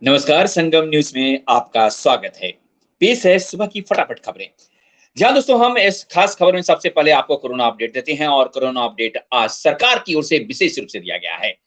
नमस्कार, संगम न्यूज में आपका स्वागत है। पेश है सुबह की फटाफट खबरें। जहां दोस्तों हम इस खास खबर में सबसे पहले आपको कोरोना अपडेट देते हैं और कोरोना अपडेट आज सरकार की ओर से विशेष रूप से दिया गया है।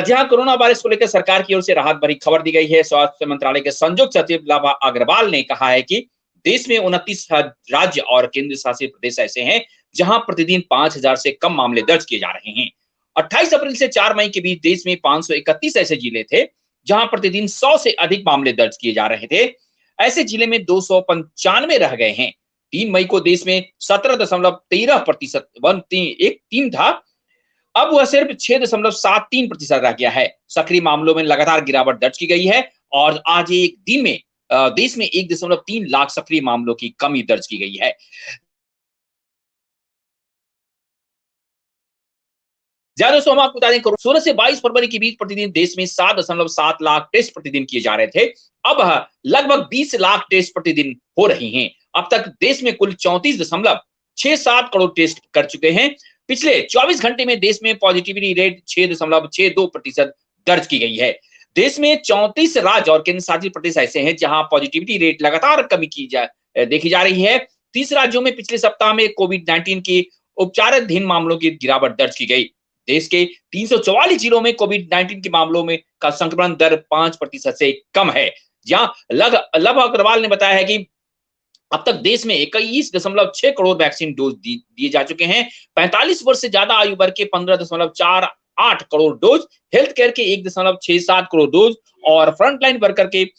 जहां कोरोना वायरस को लेकर सरकार की ओर से राहत भरी खबर दी गई है। स्वास्थ्य मंत्रालय के संयुक्त सचिव लव अग्रवाल ने कहा है कि देश में 29 राज्य और केंद्र शासित प्रदेश ऐसे हैं जहां प्रतिदिन 5,000 से कम मामले दर्ज किए जा रहे हैं। 28 अप्रैल से 4 मई के बीच देश में 531 ऐसे जिले थे जहां प्रतिदिन 100 से अधिक मामले दर्ज किए जा रहे थे। ऐसे जिले में 295 रह गए हैं। 3 मई को देश में 17.13% एक तीन था। अब वह सिर्फ 6.73% रह गया है। सक्रिय मामलों में लगातार गिरावट दर्ज की गई है और आज एक दिन में देश में 1.3 लाख सक्रिय मामलों की कमी दर्ज की गई है। ज्यादा दोस्तों हम आपको बता दें 16 से 22 फरवरी के बीच प्रतिदिन देश में 7.7 लाख टेस्ट प्रतिदिन किए जा रहे थे। अब लगभग 20 लाख टेस्ट प्रतिदिन हो रही हैं। अब तक देश में कुल 34.67 करोड़ टेस्ट कर चुके हैं। पिछले 24 घंटे में देश में पॉजिटिविटी रेट 6.62% दर्ज की गई है। देश में 34 राज्य और केंद्र शासित प्रदेश ऐसे हैं जहां पॉजिटिविटी रेट लगातार कमी देखी जा रही है। 30 राज्यों में पिछले सप्ताह में कोविड-19 की उपचाराधीन मामलों की गिरावट दर्ज की गई। देश के 344 जिलों में कोविड-19 के मामलों में का संक्रमण दर 5% से कम है। जहां लव अग्रवाल ने बताया है कि अब तक देश में 21.6 करोड़ वैक्सीन डोज दिए जा चुके हैं। 45 वर्ष से ज्यादा आयु वर्ग के 15.48 करोड़ डोज, हेल्थ केयर के 1.67 करोड़ डोज और फ्रंटलाइन वर्कर के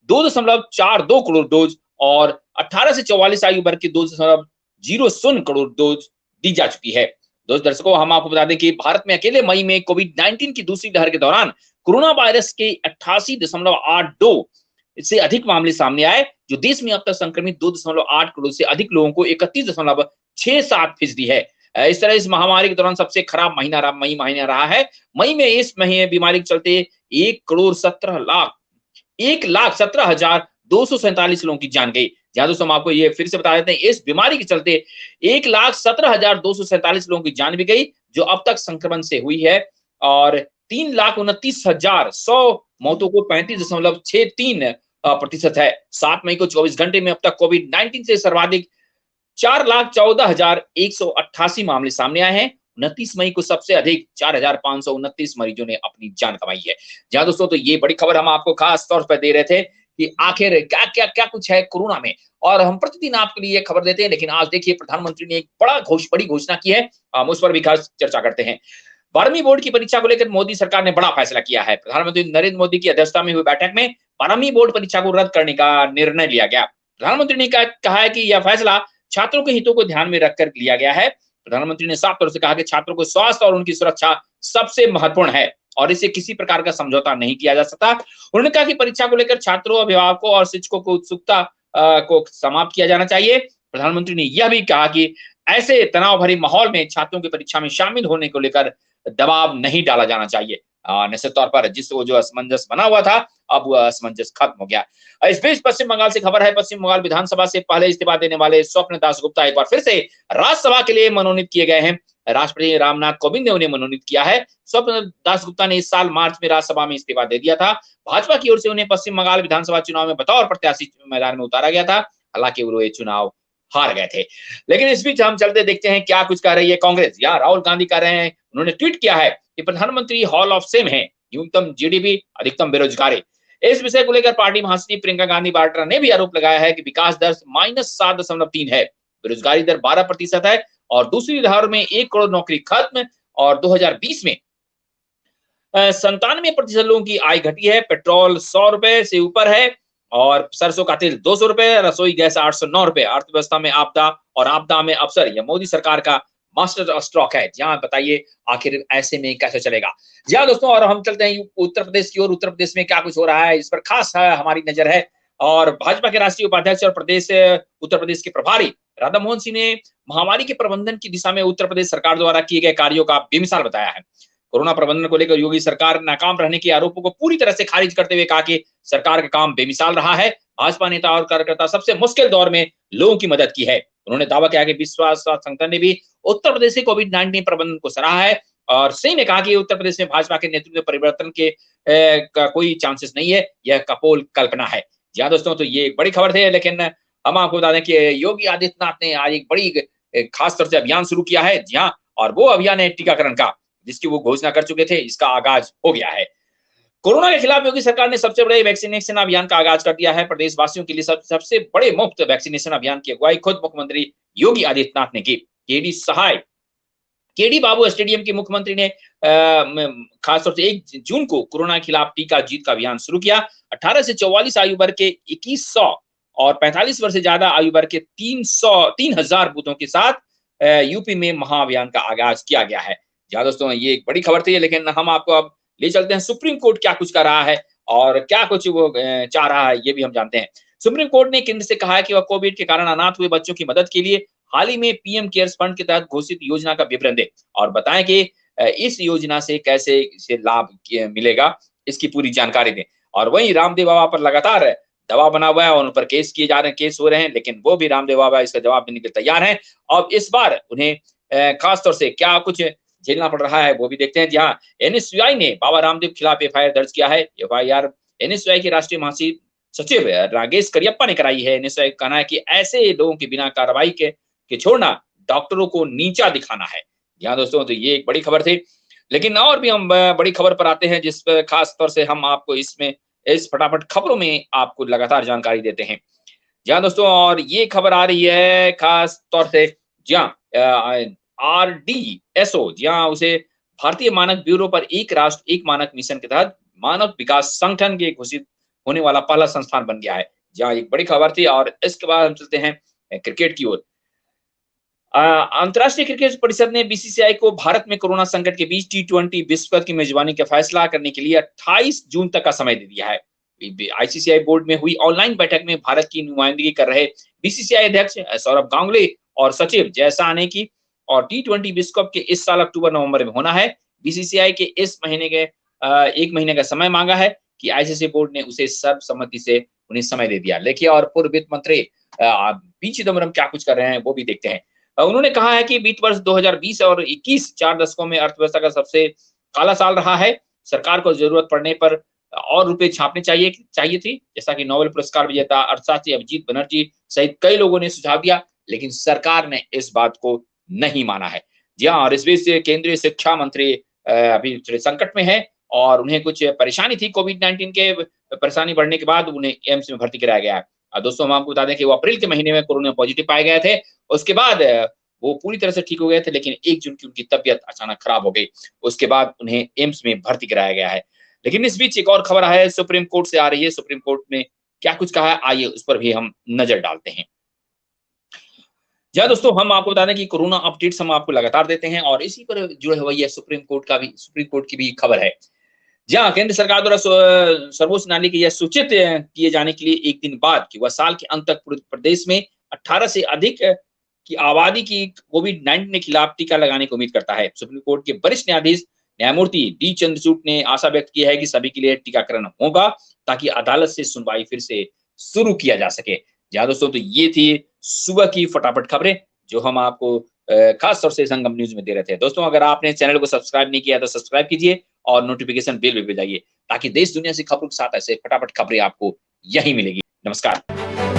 2.42 करोड़ डोज और 18 से 44 आयु वर्ग के 2.00 करोड़ डोज दी जा चुकी है। दोस्त दर्शकों, हम आपको बता दें कि भारत में अकेले मई में कोविड-19 की दूसरी लहर के दौरान कोरोना वायरस के 88.82 से अधिक मामले सामने आए, जो देश में अब तक संक्रमित 2.8 करोड़ से अधिक लोगों को 31.67% है। इस तरह इस महामारी के दौरान सबसे खराब मई महीना रहा है। मई में इस महीने बीमारी के चलते 1,17,247 लोगों की जान गई। जहां दोस्तों हम आपको ये फिर से बता देते हैं, इस बीमारी के चलते 1,17,247 लोगों की जान भी गई, जो अब तक संक्रमण से हुई है और 3,29,100 मौतों को 35.63% है। 7 मई को 24 घंटे में अब तक कोविड-19 से सर्वाधिक 4,14,188 मामले सामने आए हैं। 29 मई को सबसे अधिक 4,529 मरीजों ने अपनी जान गंवाई है। जहां दोस्तों तो ये बड़ी खबर हम आपको खास तौर पर दे रहे थे कि आखिर क्या क्या क्या कुछ है कोरोना में, और हम प्रतिदिन आपके लिए खबर देते हैं। लेकिन आज देखिए बड़ी घोषणा की है। हम उस पर भी खास चर्चा करते हैं। 12वीं बोर्ड की परीक्षा को लेकर मोदी सरकार ने बड़ा फैसला किया है। प्रधानमंत्री नरेंद्र मोदी की अध्यक्षता में हुई बैठक में 12वीं बोर्ड परीक्षा को रद्द करने का निर्णय लिया गया। प्रधानमंत्री ने कहा है कि यह फैसला छात्रों के हितों को ध्यान में रखकर लिया गया है। प्रधानमंत्री ने साफ तौर से कहा कि छात्रों को स्वास्थ्य और उनकी सुरक्षा सबसे महत्वपूर्ण है और इसे किसी प्रकार का समझौता नहीं किया जा सकता। उन्होंने कहा कि परीक्षा को लेकर छात्रों, अभिभावकों और शिक्षकों को उत्सुकता को समाप्त किया जाना चाहिए। प्रधानमंत्री ने यह भी कहा कि ऐसे तनाव भरे माहौल में छात्रों की परीक्षा में शामिल होने को लेकर दबाव नहीं डाला जाना चाहिए। निश्चित तौर पर जो असमंजस बना हुआ था, अब वह असमंजस खत्म हो गया। इस बीच पश्चिम बंगाल से खबर है। पश्चिम बंगाल विधानसभा से पहले इस्तीफा देने वाले स्वप्न दासगुप्ता एक बार फिर से राज्यसभा के लिए मनोनीत किए गए हैं। राष्ट्रपति रामनाथ कोविंद ने उन्हें मनोनीत किया है। स्वप्न दासगुप्ता ने इस साल मार्च में राज्यसभा में इस्तीफा दे दिया था। भाजपा की ओर से उन्हें पश्चिम बंगाल विधानसभा चुनाव में बतौर प्रत्याशी मैदान में उतारा गया था। हालांकि वो ये चुनाव हार गए थे। लेकिन इस बीच हम चलते देखते हैं क्या कुछ कर रही है कांग्रेस। या राहुल गांधी कर रहे हैं, उन्होंने ट्वीट किया है कि प्रधानमंत्री हॉल ऑफ फेम है, न्यूनतम जीडीपी, अधिकतम बेरोजगारी। इस विषय को लेकर पार्टी महासचिव प्रियंका गांधी वाड्रा ने भी आरोप लगाया है कि विकास दर -7.3 है, बेरोजगारी दर 12% है और दूसरी लहर में 1 करोड़ नौकरी खत्म और 2020 में 97% लोगों की आय घटी है। पेट्रोल 100 रुपए से ऊपर है और सरसों का तेल 200 रुपए, रसोई गैस 809 रुपए। अर्थव्यवस्था में आपदा और आपदा में अवसर, यह मोदी सरकार का मास्टर स्ट्रोक है। जहां बताइए आखिर ऐसे में कैसे चलेगा। जी हाँ दोस्तों, और हम चलते हैं उत्तर प्रदेश की ओर। उत्तर प्रदेश में क्या कुछ हो रहा है, इस पर खास हमारी नजर है। और भाजपा के राष्ट्रीय उपाध्यक्ष और उत्तर प्रदेश के प्रभारी राधा मोहन सिंह ने महामारी के प्रबंधन की दिशा में उत्तर प्रदेश सरकार द्वारा किए गए कार्यों का बेमिसाल बताया है। कोरोना प्रबंधन को लेकर योगी सरकार नाकाम रहने के आरोपों को पूरी तरह से खारिज करते हुए कहा कि सरकार का काम बेमिसाल रहा है। भाजपा नेता और कार्यकर्ता सबसे मुश्किल दौर में लोगों की मदद की है। उन्होंने दावा किया कि विश्व स्वास्थ्य संगठन ने भी उत्तर प्रदेश के कोविड-19 प्रबंधन को सराहा है और सही ने कहा कि उत्तर प्रदेश में भाजपा के नेतृत्व में परिवर्तन के का कोई चांसेस नहीं है, यह कपोल कल्पना है। जी हाँ दोस्तों, तो ये एक बड़ी खबर थी, लेकिन हम आपको बता दें कि योगी आदित्यनाथ ने आज एक बड़ी खास तौर से अभियान शुरू किया है। जी हाँ, और वो अभियान है टीकाकरण का, जिसकी वो घोषणा कर चुके थे, इसका आगाज हो गया है। कोरोना के खिलाफ योगी सरकार ने सबसे बड़े वैक्सीनेशन अभियान का आगाज कर दिया है। प्रदेशवासियों के लिए सबसे बड़े मुफ्त वैक्सीनेशन अभियान की अगुवाई खुद मुख्यमंत्री योगी आदित्यनाथ ने की। केडी सहाय केडी बाबू स्टेडियम के मुख्यमंत्री ने खासतौर से 1 जून को कोरोना के खिलाफ टीका जीत का अभियान शुरू किया। 18 से 44 आयु वर्ग के 2100 और 45 वर्ष से ज्यादा आयु वर्ग के 3000 बूथों के साथ यूपी में महाअभियान का आगाज किया गया है। जी दोस्तों, ये एक बड़ी खबर थी, लेकिन हम आपको अब ले चलते हैं सुप्रीम कोर्ट क्या कुछ कर रहा है और क्या कुछ वो चाह रहा है, ये भी हम जानते हैं। सुप्रीम कोर्ट ने केंद्र से कहा है कि वह कोविड के कारण अनाथ हुए बच्चों की मदद के लिए हाल ही में पीएम केयर्स फंड के तहत घोषित योजना का विवरण दे और बताएं कि इस योजना से कैसे इसे लाभ मिलेगा, इसकी पूरी जानकारी दें। और वहीं रामदेव बाबा पर लगातार दबाव बना हुआ है और उन पर केस हो रहे हैं, लेकिन वो भी रामदेव बाबा इसका जवाब देने के लिए तैयार हैं। अब इस बार उन्हें खास तौर से क्या कुछ झेलना पड़ रहा है, वो भी देखते हैं। जहां एनएसयूआई ने बाबा रामदेव के खिलाफ एफआईआर दर्ज किया है। एफआईआर एनएसयूआई के राष्ट्रीय महासचिव रागेश करियप्पा ने कराई है। एनएसयूआई का कहना है कि ऐसे लोगों की बिना कार्रवाई के छोड़ना डॉक्टरों को नीचा दिखाना है। यहाँ दोस्तों, तो ये एक बड़ी खबर थी, लेकिन और भी हम बड़ी खबर पर आते हैं, जिस पर खास तौर से हम आपको इस फटाफट खबरों में आपको लगातार जानकारी देते हैं। जहाँ दोस्तों, और ये खबर आ रही है खास तौर से जहाँ RDSO, जहाँ उसे भारतीय मानक ब्यूरो पर एक राष्ट्र एक मानक मिशन के तहत मानव विकास संगठन के घोषित होने वाला पहला संस्थान बन गया है। जहाँ एक बड़ी खबर थी। और इसके बाद हम चलते हैं क्रिकेट की ओर। अंतर्राष्ट्रीय क्रिकेट परिषद ने बीसीसीआई को भारत में कोरोना संकट के बीच T20 विश्व कप की मेजबानी का फैसला करने के लिए 28 जून तक का समय दे दिया है। आईसीसीआई बोर्ड में हुई ऑनलाइन बैठक में भारत की नुमाइंदगी कर रहे बीसीसीआई अध्यक्ष सौरभ गांगुली और सचिव जयसाने की और T20 विश्व कप के इस साल अक्टूबर नवंबर में होना है। बीसीसीआई के इस महीने के 1 महीने का समय मांगा है कि आईसीसी बोर्ड ने उसे सर्वसम्मति से उन्हें समय दे दिया। लेखिए, और पूर्व वित्त मंत्री पी चिदम्बरम क्या कुछ कर रहे हैं, वो भी देखते हैं। उन्होंने कहा है कि वित्त वर्ष 2020 और 21 4 दशकों में अर्थव्यवस्था का सबसे काला साल रहा है। सरकार को जरूरत पड़ने पर और रुपए छापने चाहिए थी, जैसा कि नोबेल पुरस्कार विजेता अर्थशास्त्री अभिजीत बनर्जी सहित कई लोगों ने सुझाव दिया, लेकिन सरकार ने इस बात को नहीं माना है। जी हाँ, और इस बीच केंद्रीय शिक्षा मंत्री अभी थोड़े संकट में है और उन्हें कुछ परेशानी थी। कोविड-19 के परेशानी बढ़ने के बाद उन्हें एम्स में भर्ती कराया गया है। दोस्तों, हम आपको बता दें कि वो अप्रैल के महीने में कोरोना पॉजिटिव पाए गए थे। उसके बाद वो पूरी तरह से ठीक हो गए थे, लेकिन 1 जून की उनकी तबीयत अचानक खराब हो गई। उसके बाद उन्हें एम्स में भर्ती कराया गया है। लेकिन इस बीच एक और खबर है, सुप्रीम कोर्ट से आ रही है। सुप्रीम कोर्ट ने क्या कुछ कहा है, आइए उस पर भी हम नजर डालते हैं। जी दोस्तों, हम आपको बता दें कि कोरोना अपडेट्स हम आपको लगातार देते हैं और इसी पर जुड़े हुए ये सुप्रीम कोर्ट की भी खबर है। जहाँ केंद्र सरकार द्वारा सर्वोच्च न्यायालय के यह सूचित किए जाने के लिए 1 दिन बाद कि वह साल के अंत तक पूरे प्रदेश में 18 से अधिक की आबादी की कोविड-19 के खिलाफ टीका लगाने की उम्मीद करता है। सुप्रीम कोर्ट के वरिष्ठ न्यायाधीश न्यायमूर्ति डी चंद्रचूड़ ने आशा व्यक्त की है कि सभी के लिए टीकाकरण होगा, ताकि अदालत से सुनवाई फिर से शुरू किया जा सके। जी दोस्तों, तो ये थी सुबह की फटाफट खबरें जो हम आपको खास तौर से संगम न्यूज में दे रहे थे। दोस्तों, अगर आपने चैनल को सब्सक्राइब नहीं किया तो सब्सक्राइब कीजिए और नोटिफिकेशन बेल भी बजाइए, ताकि देश दुनिया से खबरों के साथ ऐसे फटाफट खबरें आपको यही मिलेगी। नमस्कार।